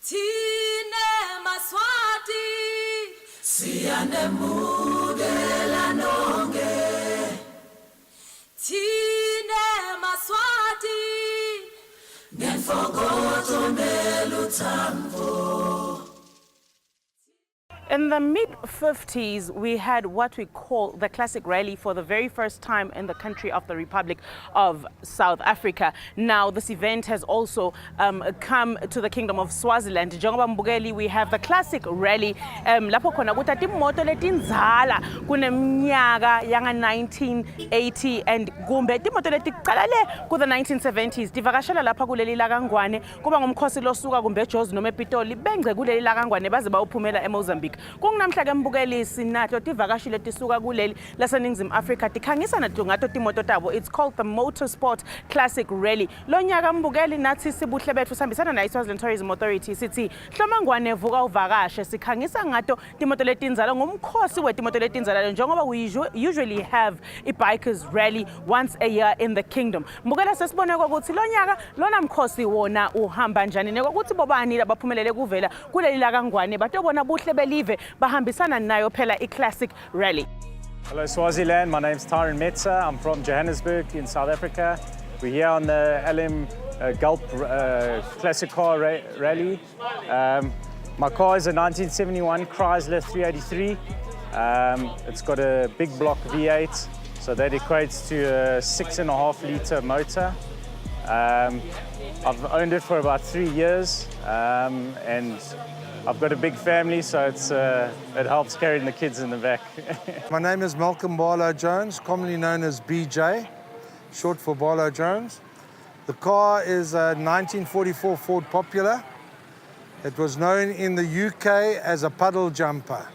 Tine maswati siyanemukela nonke. Tine maswati ngenfokozo neluthambo. In the mid-50s, we had what we call the classic rally for the very first time in the country of the Republic of South Africa. Now, this event has also come to the Kingdom of Swaziland. Njengoba mbukeli, we have the classic rally. Lapho khona kuthatha imoto letindzala kuneminyaka yanga 1980 and kumbe timoto letiqala le ku the 1970s. Tivakashela lapha kuleli lakangwane kuba ngumkhosi losuka kumbe eJozi noma ePitoli bengce kuleli lakangwane baze bawuphumela eMozambique. Kunginamhla mbukeli sinatho tivakashile tisuka kuleli laseNingizimu Afrika tikhangisa nato ngato timoto tabo. It's called the Motorsport Classic Rally. Lo nyaka mbukeli nathi sibuhle betfu sihambisana na iSwaziland Tourism Authority sithi hlomangwane vuka uvakashe sikhangisa ngato timoto letindzala ngumkhosi wetimoto letindzala njengoba we usually have a bikers rally once a year in the kingdom. Mbukela sesibone ukuthi lo nyaka lona mkhosi wona uhamba njani nekokuthi bobani labaphumelele kuvela kuleli lakangwane batobona buhle belive bahambisana nayo phela i-classic rally. Hello Swaziland, my name's Tyron Metzer. I'm from Johannesburg in South Africa. We're here on the LM GALP classic car rally. My car is a 1971 Chrysler 383. It's got a big block V8, so that equates to a 6.5 litre motor. I've owned it for about 3 years, and I've got a big family, so it helps carrying the kids in the back. My name is Malcolm Buhle Jones, commonly known as BJ, short for Buhle Jones. The car is a 1944 Ford Popular. It was known in the UK as a puddle jumper.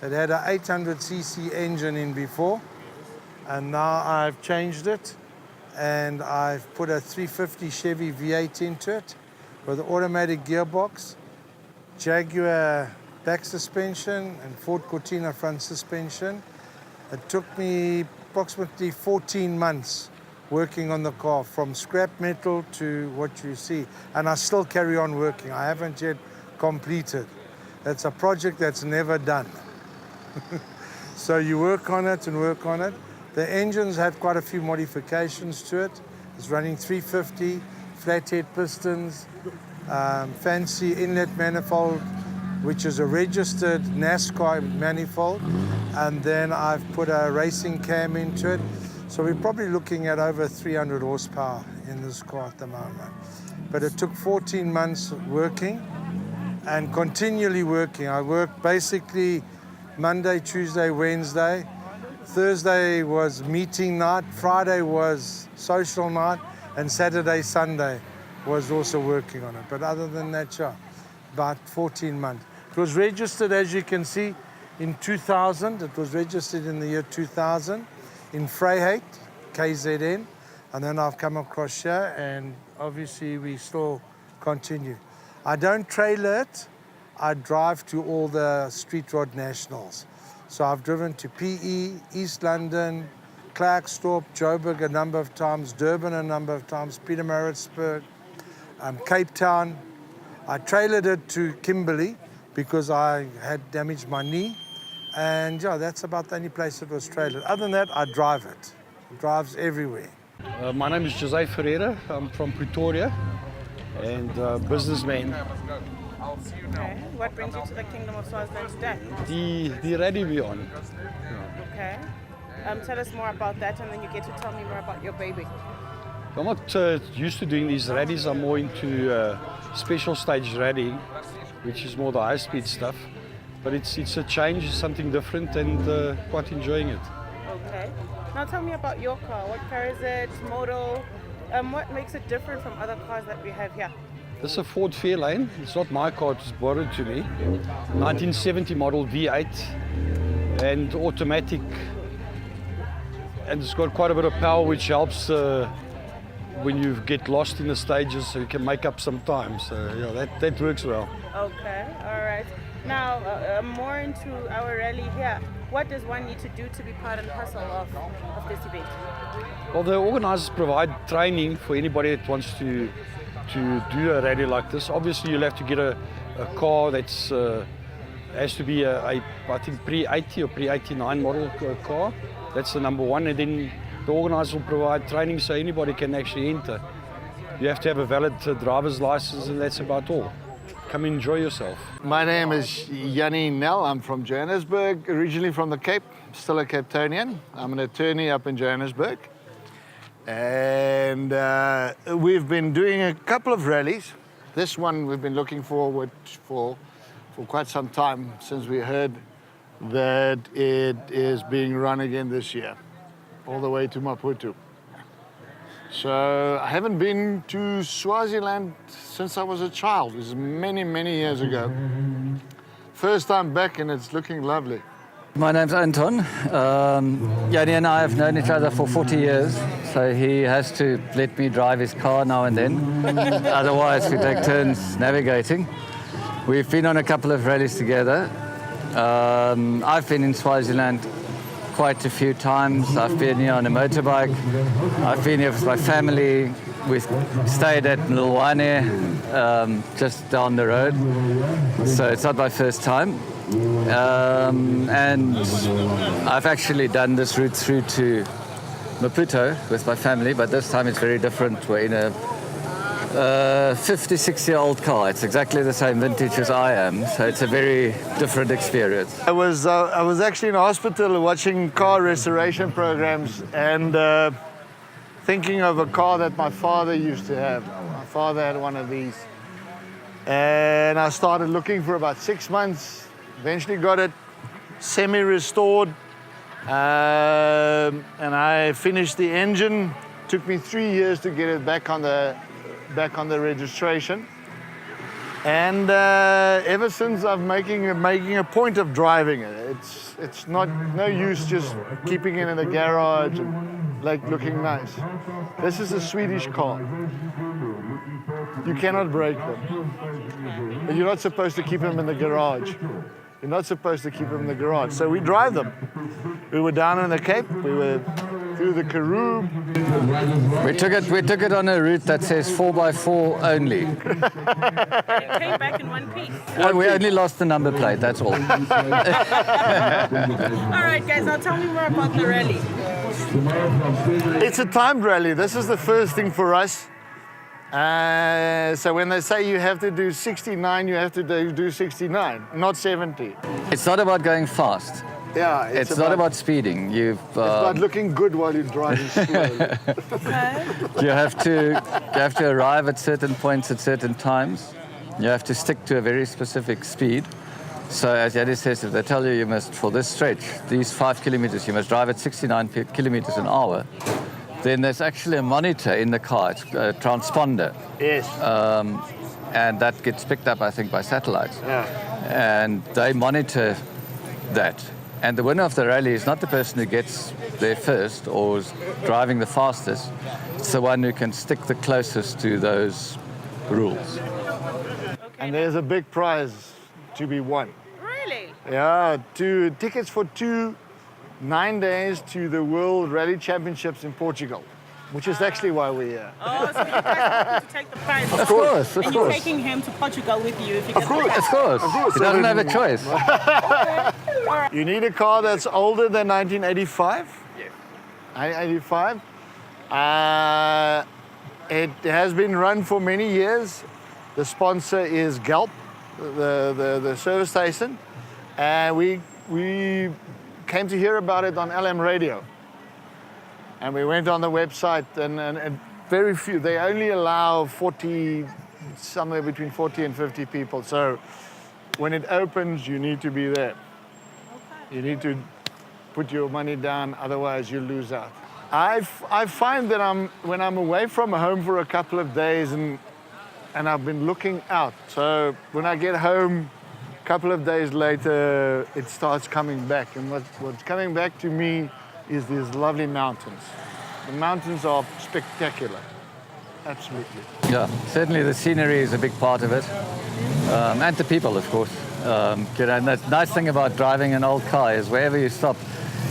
It had an 800cc engine in before, and now I've changed it, and I've put a 350 Chevy V8 into it with an automatic gearbox, Jaguar back suspension and Ford Cortina front suspension. It took me approximately 14 months working on the car, from scrap metal to what you see. And I still carry on working. I haven't yet completed. It's a project that's never done. So you work on it and work on it. The engine's had quite a few modifications to it. It's running 350, flathead pistons, fancy inlet manifold, which is a registered NASCAR manifold, and then I've put a racing cam into it. So we're probably looking at over 300 horsepower in this car at the moment. But it took 14 months working and continually working. I worked basically Monday, Tuesday, Wednesday. Thursday was meeting night, Friday was social night, and Saturday, Sunday was also working on it. But other than that, yeah, about 14 months. It was registered, as you can see, in 2000. It was registered in the year 2000 in Vryheid, KZN. And then I've come across here, and obviously we still continue. I don't trailer it. I drive to all the street rod nationals. So I've driven to PE, East London, Klerksdorp, Joburg a number of times, Durban a number of times, Pietermaritzburg, Cape Town. I trailered it to Kimberley because I had damaged my knee. And yeah, that's about the only place it was trailered. Other than that, I drive it. It drives everywhere. My name is Jose Ferreira. I'm from Pretoria and businessman. Okay. What brings you to the Kingdom of Swaziland today? The rally we're on. Okay. Tell us more about that, and then you get to tell me more about your baby. I'm not used to doing these rallies. I'm more into special stage rallying, which is more the high-speed stuff. But it's a change, something different, and quite enjoying it. Okay. Now tell me about your car. What car is it? Model? What makes it different from other cars that we have here? This is a Ford Fairlane. It's not my car, it was borrowed to me. 1970 model V8 and automatic. And it's got quite a bit of power, which helps when you get lost in the stages, so you can make up some time. So yeah, that works well. Okay, all right. Now, more into our rally here. What does one need to do to be part and parcel of this event? Well, the organizers provide training for anybody that wants to to do a rally like this. Obviously, you'll have to get a car that's has to be I think pre-80 or pre-89 model car. That's the number one, and then the organisers will provide training so anybody can actually enter. You have to have a valid driver's license, and that's about all. Come enjoy yourself. My name is Yanni Nel. I'm from Johannesburg, originally from the Cape, still a Capetonian. I'm an attorney up in Johannesburg. And we've been doing a couple of rallies. This one we've been looking forward for quite some time, since we heard that it is being run again this year, all the way to Maputo. So I haven't been to Swaziland since I was a child. It was many, many years ago. First time back, and it's looking lovely. My name's Anton. Yanni and I have known each other for 40 years, so he has to let me drive his car now and then. Otherwise, we take turns navigating. We've been on a couple of rallies together. I've been in Swaziland quite a few times. I've been here on a motorbike. I've been here with my family. We stayed at Mlwane, just down the road. So it's not my first time. And I've actually done this route through to Maputo with my family, but this time it's very different. We're in a 56-year-old car. It's exactly the same vintage as I am, so it's a very different experience. I was actually in hospital watching car restoration programs and thinking of a car that my father used to have. My father had one of these. And I started looking for about 6 months, eventually got it semi-restored, and I finished the engine. Took me 3 years to get it back on the registration, and ever since I'm making a point of driving it. It's not no use just keeping it in the garage and like looking nice. This is a Swedish car. You cannot break them. But you're not supposed to keep them in the garage. You're not supposed to keep them in the garage. So we drive them. We were down in the Cape. We were through the Karoo. We took it on a route that says 4x4 only. It came back in one piece. We only lost the number plate, that's all. All right, guys, now tell me more about the rally. It's a timed rally. This is the first thing for us. So when they say you have to do 69, you have to do 69, not 70. It's not about going fast. Yeah, It's not about speeding. It's about looking good while you're driving slowly. You have to arrive at certain points at certain times. You have to stick to a very specific speed. So as Yanni says, if they tell you must, for this stretch, these 5 kilometers, you must drive at 69 kilometers an hour, then there's actually a monitor in the car. It's a transponder. Yes. And that gets picked up, I think, by satellites. Yeah. And they monitor that. And the winner of the rally is not the person who gets there first or is driving the fastest. It's the one who can stick the closest to those rules. And there's a big prize to be won. Really? Yeah, tickets for 9 days to the World Rally Championships in Portugal, which is actually why we're here. Oh, so you guys want to take the prize. Of course. And you're taking him to Portugal with you if you get the prize. Of course. He doesn't have a choice. You need a car that's older than 1985. Yes. 1985. It has been run for many years. The sponsor is GALP, the service station, and we came to hear about it on LM radio. And we went on the website, and very few. They only allow 40, somewhere between 40 and 50 people. So when it opens, you need to be there. You need to put your money down, otherwise you lose out. I find that when I'm away from home for a couple of days and I've been looking out. So when I get home, a couple of days later, it starts coming back. And what's coming back to me is these lovely mountains. The mountains are spectacular, absolutely. Yeah, certainly the scenery is a big part of it. And the people, of course. And the nice thing about driving an old car is wherever you stop,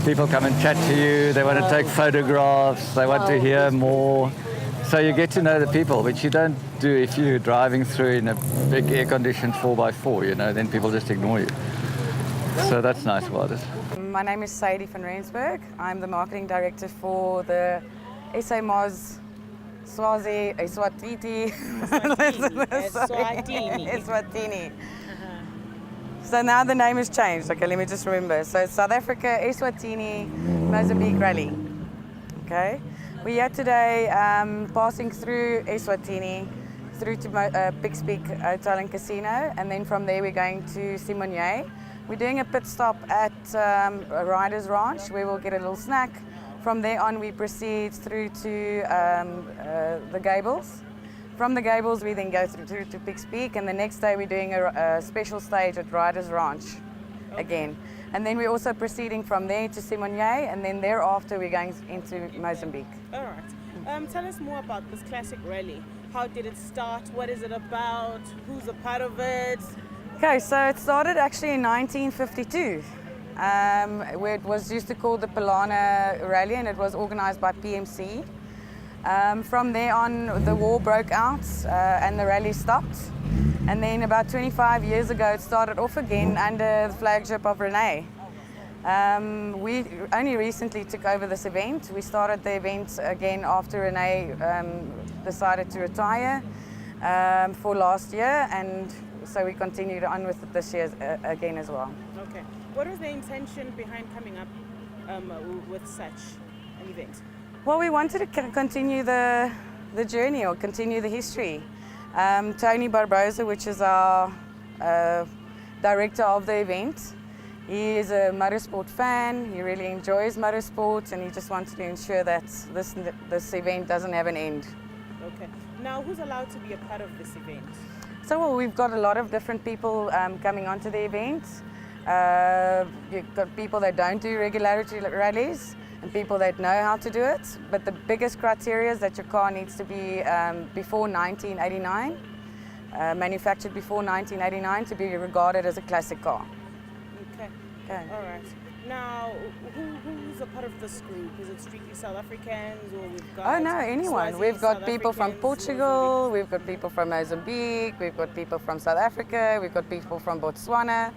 people come and chat to you, they want to take photographs, they want to hear more. So you get to know the people, which you don't do if you're driving through in a big air-conditioned 4x4, you know, then people just ignore you. So that's nice about it. My name is Sadie van Rensburg. I'm the marketing director for the SA Moz Swazi Eswatini. Eswatini. So now the name has changed. Okay, let me just remember. So it's South Africa, Eswatini, Mozambique Rally. Okay. We're here today passing through Eswatini, through to Pikes Peak Hotel and Casino, and then from there we're going to Simonye. We're doing a pit stop at Riders Ranch where we'll get a little snack. From there on we proceed through to the Gables. From the Gables we then go through to Pikes Peak, and the next day we're doing a special stage at Riders Ranch again. And then we're also proceeding from there to Simonye, and then thereafter we're going into Mozambique. All right. Tell us more about this classic rally. How did it start? What is it about? Who's a part of it? Okay, so it started actually in 1952, where it was used to call the Polana Rally, and it was organized by PMC. From there on, the war broke out and the rally stopped. And then about 25 years ago, it started off again under the flagship of Renee. We only recently took over this event. We started the event again after Renee decided to retire for last year, and so we continued on with it this year again as well. Okay. What was the intention behind coming up with such an event? Well, we wanted to continue the journey, or continue the history. Tony Barbosa, which is our director of the event, he is a motorsport fan. He really enjoys motorsport, and he just wanted to ensure that this event doesn't have an end. Okay. Now, who's allowed to be a part of this event? So, well, we've got a lot of different people coming onto the event. You've got people that don't do regularity rallies and people that know how to do it. But the biggest criteria is that your car needs to be before 1989, manufactured before 1989 to be regarded as a classic car. Okay. Okay. All right. Now, who's a part of this group? Is it strictly South Africans, or we've got? Oh no, anyone. Swazi, We've got South people from Africans, Portugal, we've got people from Mozambique, we've got people from South Africa, we've got people from Botswana.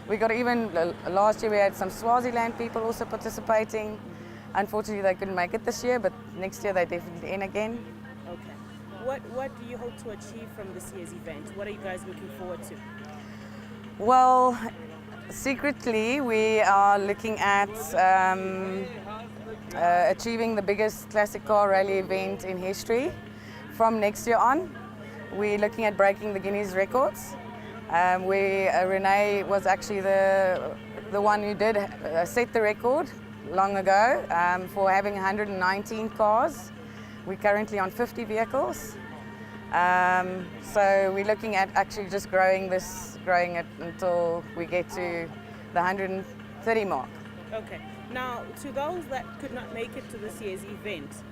We got even, last year we had some Swaziland people also participating. Unfortunately they couldn't make it this year, but next year they're definitely in again. Okay. What do you hope to achieve from this year's event? What are you guys looking forward to? Well, secretly we are looking at achieving the biggest classic car rally event in history. From next year on, we're looking at breaking the Guinness records. Renee was actually the one who did set the record long ago for having 119 cars. We're currently on 50 vehicles. So we're looking at actually just growing it until we get to the 130 mark. Okay. Now, to those that could not make it to this year's event,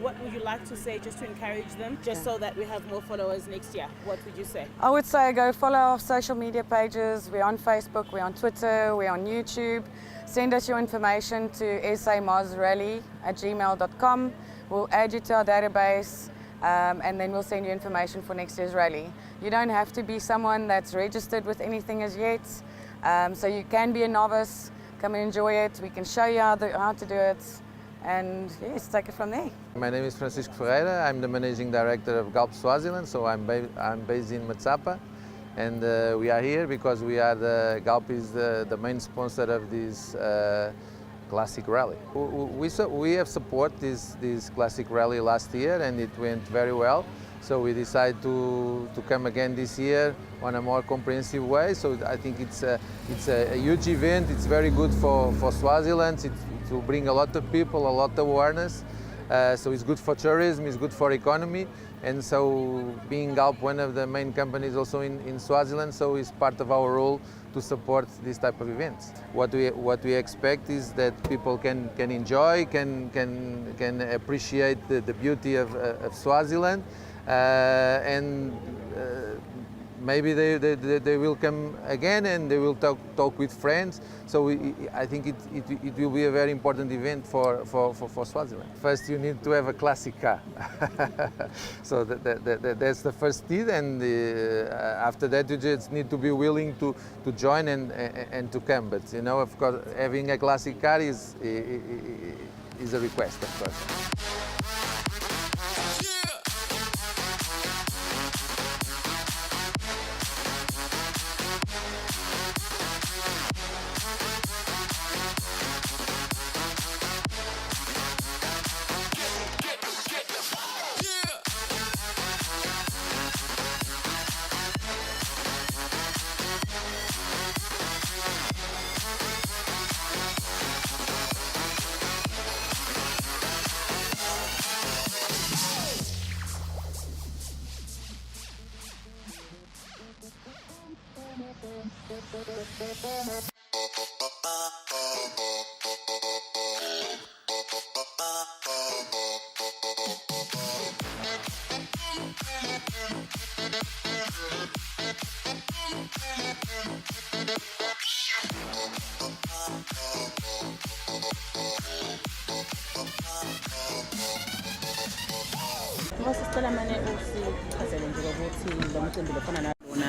what would you like to say just to encourage them, just so that we have more followers next year? What would you say? I would say go follow our social media pages. We're on Facebook, we're on Twitter, we're on YouTube. Send us your information to samozrally@gmail.com. We'll add you to our database, and then we'll send you information for next year's rally. You don't have to be someone that's registered with anything as yet, so you can be a novice. Come and enjoy it. We can show you how to do it, and yes, take it from there. My name is Francisco Ferreira. I'm the managing director of GALP Swaziland, so I'm based in Matsapa, and we are here because GALP is the main sponsor of this classic rally. We have supported this classic rally last year, and it went very well. So we decided to come again this year on a more comprehensive way. So I think it's a huge event. It's very good for Swaziland. It will bring a lot of people, a lot of awareness. So it's good for tourism, it's good for economy. And so being GALP one of the main companies also in Swaziland, so it's part of our role to support this type of events. What we expect is that people can enjoy, can appreciate the beauty of Swaziland, and maybe they will come again and they will talk with friends. So I think it will be a very important event for Swaziland. First, you need to have a classic car. So that's the first need, and after that you just need to be willing to join and to come. But you know, of course, having a classic car is a request, of course.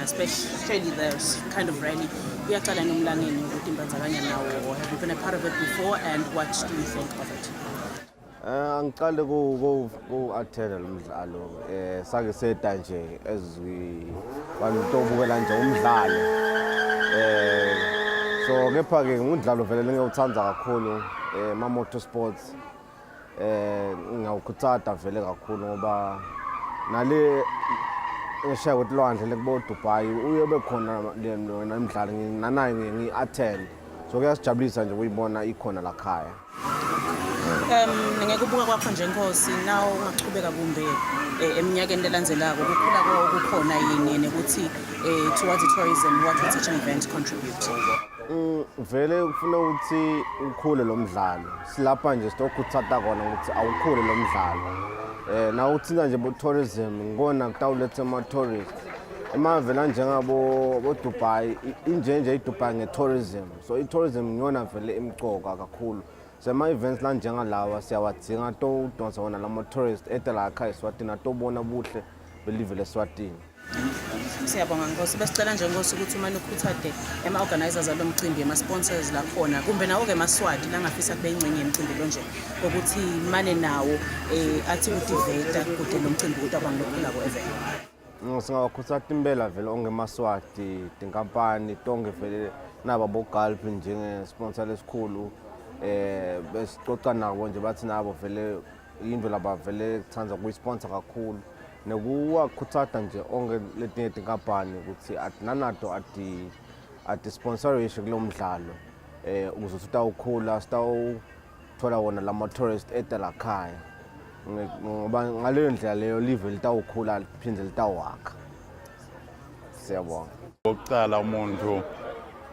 Especially the kind of rally. Have you been a part of it before, and what do you think of it? Angiqale ku-attenda lo mdlalo sake seda nje bantobukela nje umdlalo so kepha-ke ngumdlalo vele ngiyawuthanda kakhulu ma-motorsports ngiyawukhuthada vele kakhulu ngoba nale ngishiya ukuthi lwandle lekubo-Dubai uyobe khona lona imidlalo nanayo ngi-attend so kuyasijabulisa nje ukuyibona ikhona lakhaya. Ngekubuka kwakho njengosi na ungachubeka kumbe eminyakeni lelandzelako kukhula kukhona yini nekuthi towards the tourism, what would such an event contribute? Vele ufuna ukuthi ukhule lo mdlalo silapha nje sitokhuthata kona ukuthi awukhule lo mdlalo na uthinta nje bo-tourism ngibona kutawuletha ama-tourist emavela njengabo Dubai injenje iDubai nge-tourism so i-tourism ngiyona vele imcoka kakhulu. Sema-events la njengalawa siyawadzinga todonsa wona lama-tourist etela akha eSwatini atobona buhle belive leSwatini. Siyabonga Nkosi, besicela nje Nkosi ukuthi uma nikhuthade ama-organizers alo mcimbi, ama-sponsors lakhona kumbe nawo-ke eMaswati langafisa kube ingxenye yemcimbi lo nje ukuthi mane nawo athi kutiveta kude lo mcimbi ukuthi abangilokhula kwevela. Singawakhuthaza impela vele ongeMaswati tinkampani tonke vele naba bo-GALP njenge-sponsor lesikhulu besicoca nabo nje bathi nabo vele into laba vele kuthanda kuyisponsor kakhulu nekuwakhuthaza nje onke letinye tinkampani ukuthi nanato ati sponsorishe kulo mdlalo ukuze sitawukhula sitawuthola wona lama-tourist etela khaya ngoba ngaleyo ndlela leyo live litawukhula liphinde litawakha. Siyabonga. Oqala umuntu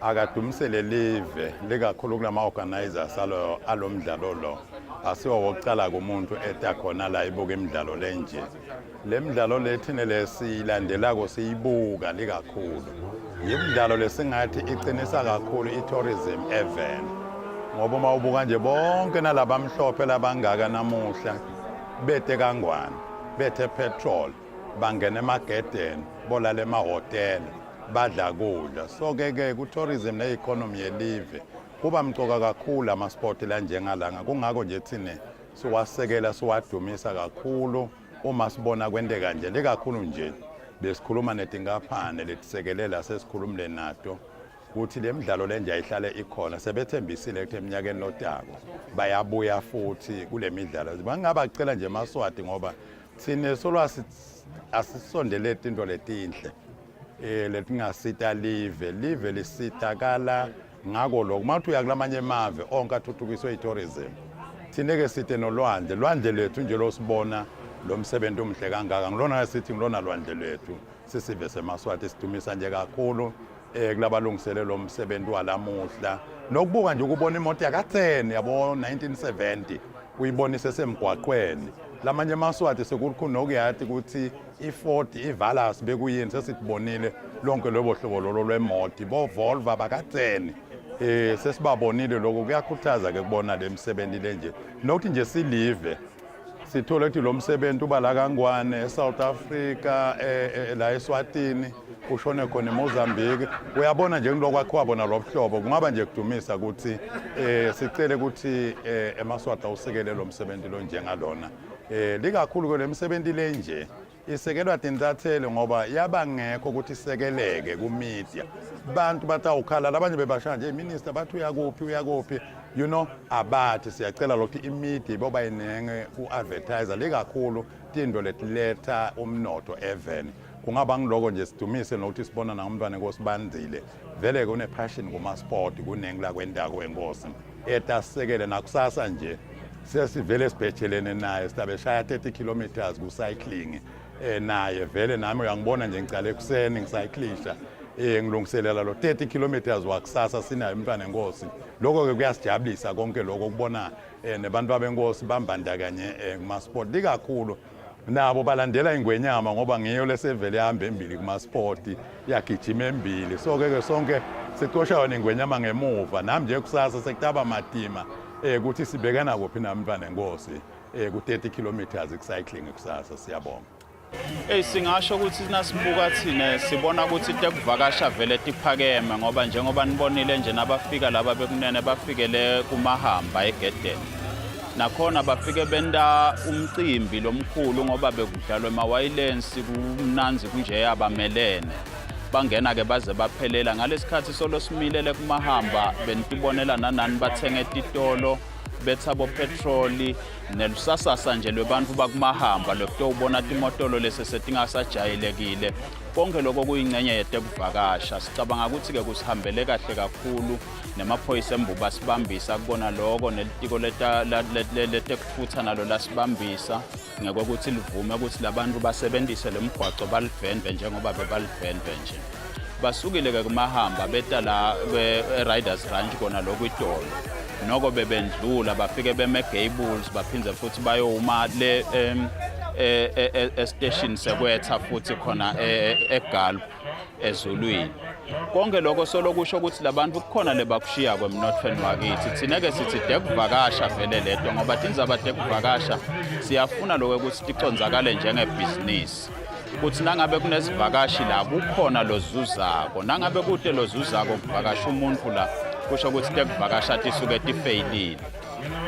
akadumisele live likakhulu kulama-organizers alo mdlalo lo asiwo wokuqala kumuntu etakhona la ibuka imidlalo lenje. Le midlalo lethine lesiyilandelako siyibuka likakhulu yimidlalo lesingathi iqinisa kakhulu i-tourism event ngoba uma ubuka nje bonke nalabamhlophe labangaka namuhla bethe kangwane bethe petrol bangena emagedeni bolala emahhotela badla kudla so ke ku-tourism ne-economy yelive kuba mcoka kakhulu ama-sport la njengalanga kungakho nje thine siwasekela siwadumisa kakhulu uma sibona kwenteka nje lekakhulu nje besikhuluma netinkampani letisekelela sesikhulumile nato ukuthi le midlalo le nje ayihlale ikhona sebethembisile ukuthi eminyakeni lotako bayabuya futhi kule midlalo bangabacela nje eMaswati ngoba thine solwa asisondele into letinhle letingasita live lisitakala ngako lokho mathi uya kulamanye emave onke athuthukiswe i-tourism thine-ke site nolwandle lethu nje losibona lo msebenzi omhle kangaka ngilona sithi ngilona lwandle lethu sisive seMaswati sidumisa nje kakhulu kulabalungisele lo msebenzi walamuhla nokubuka nje ukubona imoto yaka-10 yabo 1970 uyibonise semgwaqweni lamanye amaswati sekukhona okuyathi ukuthi i-Ford ivalus bekuyini sesibonile lonke lobo hlobo lolo lwemoto bo-Volvo abakatheni sesibabonile lokho kuyakhuthaza ke kubona le msebenzi lenje nokuthi nje silive sithole ukuthi lo msebenzi uba la kangwane eSouth Africa la eSwatini ushone khona eMozambique uyabona nje kulokwakhiwa bona lobuhlobo kungaba nje kudumisa ukuthi sicele ukuthi emaswati awusekele lo msebenzi lo njengalona likakhulu ke le msebenzi lenje isekelwa tintathele ngoba yabangekho ukuthi isekeleke kumedia bantu batawukhala labanye bebasha nje minister bathi uyakuphi you know abathi siyacela lokho imedia boba inenge ku-advertiser likakhulu tinto letiletha umnotho even kungaba ngiloko nje sidumise nokuthi sibona nangumntwana enkosi bandile vele kune passion kuma sport kunengi la kwendako wenkosi etasisekele nakusasa nje sesivele sibhejelene naye sidabe shaya 30 kilometers ku cycling naye vele nami uyangibona nje ngicala ekuseni ngicyclisha ngilungiselela lo 30 kilometers wakusasa sinayo umntwana enkosi lokho ke kuyasijabulisa konke lokho kubona nebantu abenkosi bambandakanye kuma sport likakhulu nabo balandela ingwenyama ngoba ngiyo lesevele ihamba embili kuma sport yagijima embili so ke sonke sicosha yona ingwenyama ngemuva nami nje kusasa sekutaba matima ukuthi sibekana kuphi namntwana enkosi ku 30 kilometers cycling kusasa siyabonga singasho ukuthi nasibuka thina sibona ukuthi tekuvakasha vele tiphakeme ngoba njengoba nibonile nje nabafika laba bekunene bafikele kumahamba egedeni nakhona bafike benda umcimbi lomkhulu ngoba bekudlalwa emawayilensi kumnanzi kunje abamelene bangena ke baze baphelela ngalesikhathi solo similele kumahamba benibonela nanani bathenga etitolo bethabo petroli nelusasasa nje lwebantu bakumahamba lokutobona timotolo lesesetingasajayelekile konke lokho kuyingcenye yetekuvakasha sicabanga ukuthi ke kusihambele kahle kakhulu nemaphoyisa embuba sibambisa kubona lokho nelitiko letekufutha nalo lasibambisa ngekwekuthi livume ukuthi labantu basebenzise lemgwaco balivendwe njengoba bebalivendwe nje basukile ke kumahamba beta la Riders Ranch kona lokwitolo noko bebendlula bafike beme-Gables baphindze futhi bayoma le station sekwetha futhi khona eGALP ezulwini konke lokho solokusho ukuthi labantu kukhona lebakushiya kwemnothweni wakithi thina-ke sithi dekuvakasha vele leto ngoba tinzaba dekuvakasha siyafuna lokho ukuthi ticonzakale njengebhizinisi kuthi nangabe kunesivakashi la kukhona lozuzako nangabe kude lozuzako kuvakasha umuntu la kusho ukuthi tekuvakasha tisuke tifeyilile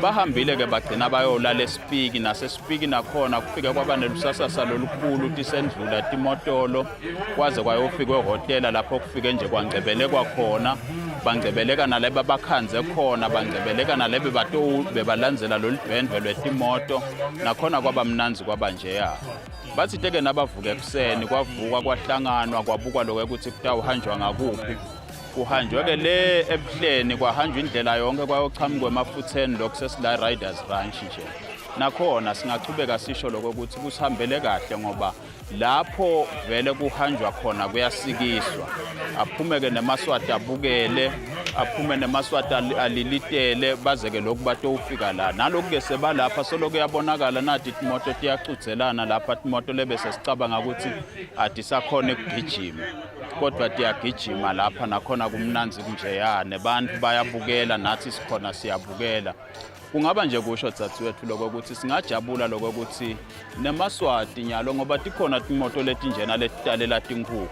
bahambile ke bagcina bayolala esipiki nasesipiki nakhona kufike kwaba nelusasasa lolukhulu tisendlula timotolo kwaze kwayofika ehotela lapho kufike nje kwangcebelekwa khona bangcebeleka nalebe bakhanze khona bangcebeleka nalebe bebalandzela loludwendwe lwetimoto nakhona kwaba mnanzi kwaba njeya bathi teke nabavuka ekuseni kwavukwa kwahlanganwa kwabukwa lokho ukuthi kutawuhanjwa ngakuphi kuhanjwe ke le ebuhleni kwahanjwa indlela yonke kwayochamuka emafutheni lokho sesila Riders Ranch nje nakhona singachubeka sisho lokho ukuthi kusihambele kahle ngoba lapho vele kuhanjwa khona kuyasikiswa aphume ke nemaswati abukele aphume nemaswati alilitele baze ke lokhu batofika la nalokhu ke sebalapha soloku yabonakala nathi imoto tiyacudzelana lapha imoto lebese sicabanga ukuthi atisakhona ukugijima kodwa tiyagijima lapha nakhona kumnanzi kunjeyane bantu bayabukela nathi sikhona siyabukela kungaba nje kusho dzadzewethu lokho ukuthi singajabula lokho ukuthi nemaswati nyalo ngoba tikhona timoto letinjena letitalela tinkukhu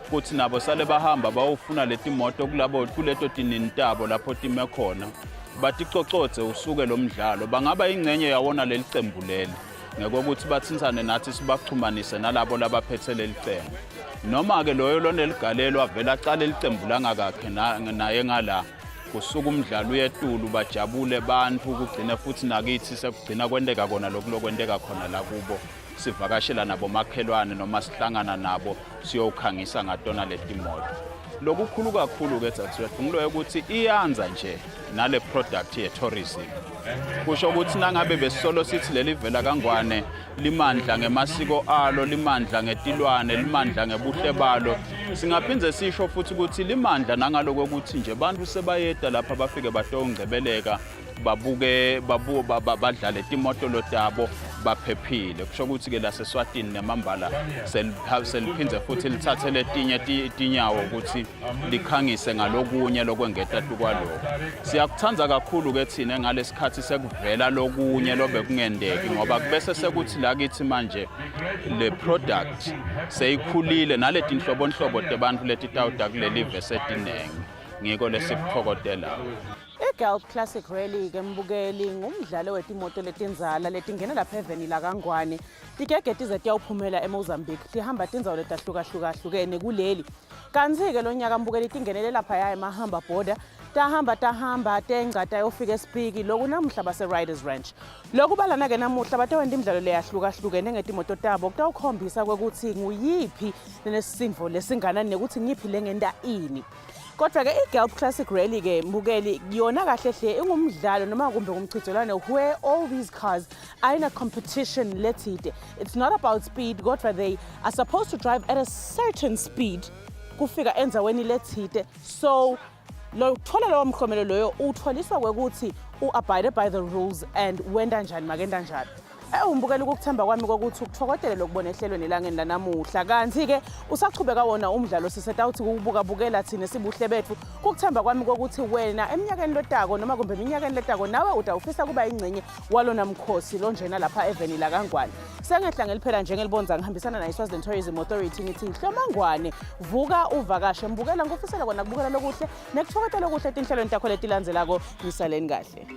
kuthi nabo sale bahamba bawufuna letimoto kulabo kuleto tinintabo lapho time khona baticocodze usuke lo mdlalo bangaba ingcenye yawona lelicembu leli ngekokuthi bathinsane nathi sibaxhumanise nalabo labaphethe lelicembu noma ke loyo loneligalelo avela aqala elicembu langakakhe naye ngala kusuka umdlalo uyetulu bajabule bantu kugcina futhi nakithi sekugcina kwendeka kona lokulokwendeka khona la kubo sivakashela nabo makhelwane noma sihlangana nabo siyokhangisa ngatona letimoto lokukhulu kakhulu ke dzadzewethu ngiloyo ukuthi iyanza nje nale product ye tourism kusho ukuthi nangabe besolo sithi leli vela kangwane limandla ngemasiko alo limandla ngetilwane limandla ngebuhle balo singaphindze sisho futhi ukuthi limandla nangaloko ukuthi nje bantu sebayeda lapha bafike bahlongcebeleka babuke badlale timotolo tabo baphephile kusho ukuthi ke la seSwatini nemambala seliphindze futhi lithathe letinye itinyawo ukuthi likhangise ngalokunye lokwengeta kwaloko siyakuthanda kakhulu ke thina ngalesikhathi sekuvela lokunye lobe kungendeki ngoba kubese sekuthi la kithi manje le product seyikhulile naleti inhlobonhlobo tebantu leti tawuda kuleli vesetinenge ngiko lesipokotela GALP Classic Rally ke mbukeli ngumdlalo wetimoto letinzala letingena lapha eveni la Kangwane tikegeti zetiyawuphumela eMozambique tihamba tindzawo letahlukahlukene kuleli kanzi ke lonyaka mbukeli tingenele lapha ya emahamba border tahamba tenga tayofika eSpiki loku namhla base Riders Ranch lokhu balana ke namuhla batawenda imidlalo leyahlukahlukene ngetimoto tabo kutawukhombisa ukuthi nguyiphi lenesifo lesinganani nekuthi ngiphi lengenda ini kodwa ke iGALP Classic Rally ke mbukeli yona kahle hle ingumdlalo noma kumbe kumchithelwane where all these cars are in a competition lethide. It's not about speed kodwa they are supposed to drive at a certain speed kufika enzaweni lethide so lo thola lo mkhomelo loyo utholiswa kwekuthi uabide by the rules and wenda njani makenda njani umbukela ukuthemba kwami kokuthi ukuthokodele lokubona ehlelweni elangeni lanamuhla kanti ke usachubeka wona umdlalo sisetawuthi ukubukabukela thina sibuhle betfu ukuthemba kwami kokuthi wena eminyakeni lotako noma kumbe eminyakeni letako nawe utawufisa kuba ingcenye walona mkhosi lonjena lapha eveni la Kangwane sengehla ngeliphela njengelibonza ngihambisana na iSwaziland Tourism Authority ngithi Hlomangwane vuka uvakashe mbukela ngofisela kona kubukela lokuhle nekuthokodela lokuhle etinhlelweni takho letilandzelako nisaleni kahle